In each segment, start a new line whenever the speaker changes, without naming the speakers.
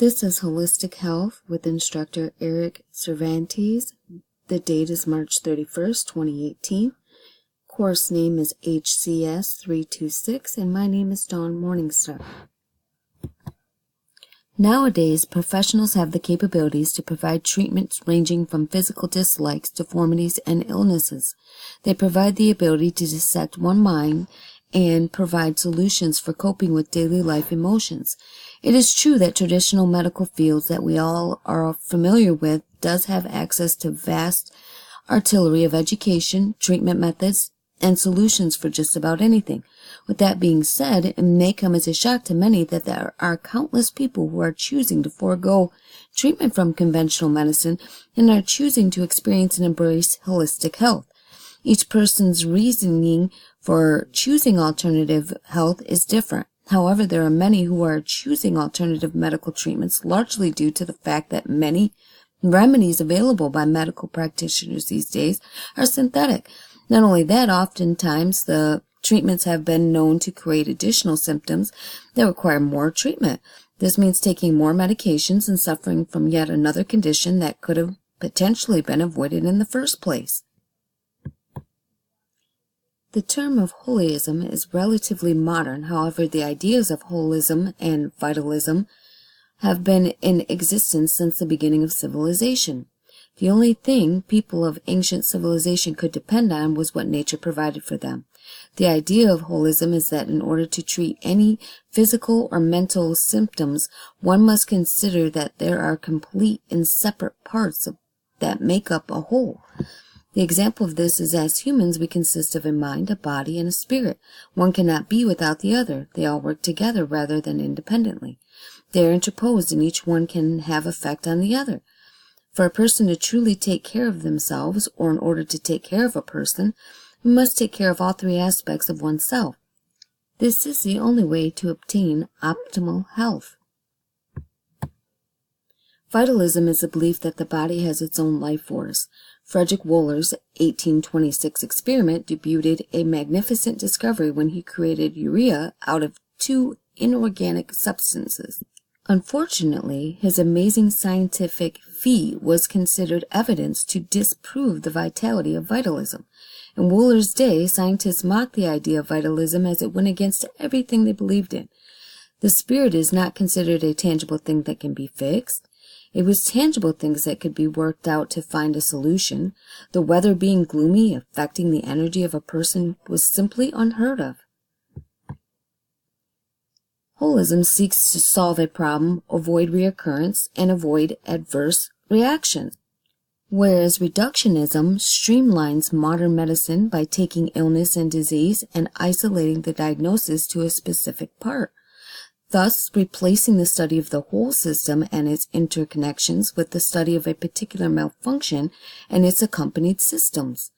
This is Holistic Health with instructor Eric Cervantes. The date is March 31st, 2018. Course name is HCS 326 and my name is Dawn Morningstar. Nowadays, professionals have the capabilities to provide treatments ranging from physical dislikes, deformities, and illnesses. They provide the ability to dissect one mind and provide solutions for coping with daily life emotions. It is true that traditional medical fields that we all are familiar with does have access to vast artillery of education, treatment methods, and solutions for just about anything. With that being said, it may come as a shock to many that there are countless people who are choosing to forego treatment from conventional medicine and are choosing to experience and embrace holistic health. Each person's reasoning for choosing alternative health is different. However, there are many who are choosing alternative medical treatments largely due to the fact that many remedies available by medical practitioners these days are synthetic. Not only that, oftentimes the treatments have been known to create additional symptoms that require more treatment. This means taking more medications and suffering from yet another condition that could have potentially been avoided in the first place. The term of holism is relatively modern. However, the ideas of holism and vitalism have been in existence since the beginning of civilization. The only thing people of ancient civilization could depend on was what nature provided for them. The idea of holism is that in order to treat any physical or mental symptoms, one must consider that there are complete and separate parts that make up a whole. The example of this is as humans we consist of a mind, a body, and a spirit. One cannot be without the other. They all work together rather than independently. They are interposed and each one can have effect on the other. For a person to truly take care of themselves, or in order to take care of a person, we must take care of all three aspects of oneself. This is the only way to obtain optimal health. Vitalism is the belief that the body has its own life force. Frederick Wöhler's 1826 experiment debuted a magnificent discovery when he created urea out of two inorganic substances. Unfortunately, his amazing scientific feat was considered evidence to disprove the vitality of vitalism. In Wöhler's day, scientists mocked the idea of vitalism as it went against everything they believed in. The spirit is not considered a tangible thing that can be fixed. It was tangible things that could be worked out to find a solution. The weather being gloomy, affecting the energy of a person, was simply unheard of. Holism seeks to solve a problem, avoid reoccurrence, and avoid adverse reactions, whereas reductionism streamlines modern medicine by taking illness and disease and isolating the diagnosis to a specific part, thus replacing the study of the whole system and its interconnections with the study of a particular malfunction and its accompanied systems.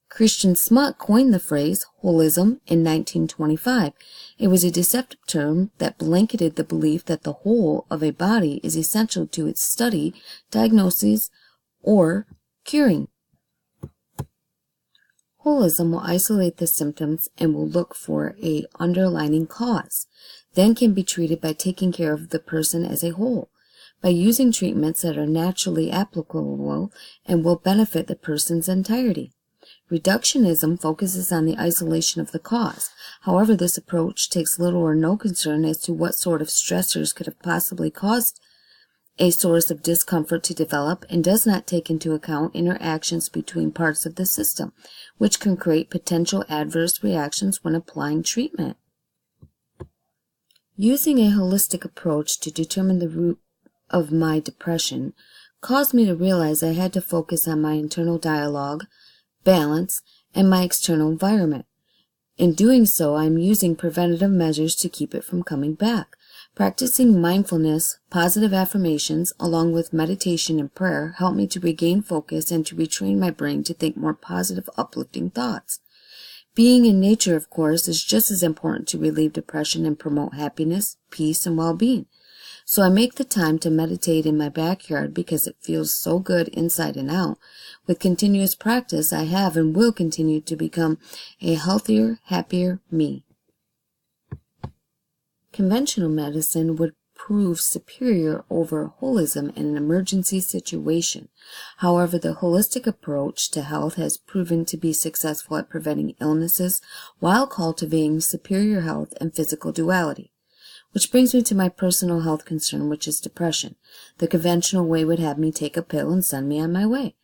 Christian Smuts coined the phrase holism in 1925. It was a deceptive term that blanketed the belief that the whole of a body is essential to its study, diagnosis, or curing. Holism will isolate the symptoms and will look for an underlying cause, then can be treated by taking care of the person as a whole, by using treatments that are naturally applicable and will benefit the person's entirety. Reductionism focuses on the isolation of the cause. However, this approach takes little or no concern as to what sort of stressors could have possibly caused a source of discomfort to develop and does not take into account interactions between parts of the system, which can create potential adverse reactions when applying treatment. Using a holistic approach to determine the root of my depression caused me to realize I had to focus on my internal dialogue, balance, and my external environment. In doing so, I am using preventative measures to keep it from coming back. Practicing mindfulness, positive affirmations, along with meditation and prayer help me to regain focus and to retrain my brain to think more positive, uplifting thoughts. Being in nature, of course, is just as important to relieve depression and promote happiness, peace, and well-being. So I make the time to meditate in my backyard because it feels so good inside and out. With continuous practice, I have and will continue to become a healthier, happier me. Conventional medicine would prove superior over holism in an emergency situation. However, the holistic approach to health has proven to be successful at preventing illnesses while cultivating superior health and physical duality. Which brings me to my personal health concern, which is depression. The conventional way would have me take a pill and send me on my way.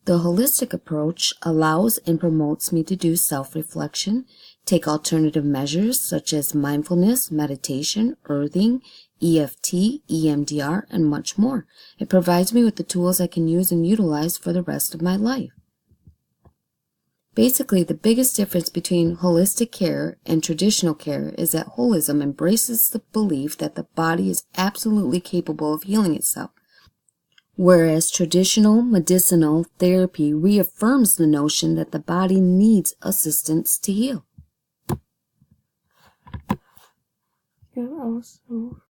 The holistic approach allows and promotes me to do self-reflection, take alternative measures such as mindfulness, meditation, earthing, EFT, EMDR, and much more. It provides me with the tools I can use and utilize for the rest of my life. Basically, the biggest difference between holistic care and traditional care is that holism embraces the belief that the body is absolutely capable of healing itself, whereas traditional medicinal therapy reaffirms the notion that the body needs assistance to heal.
You can also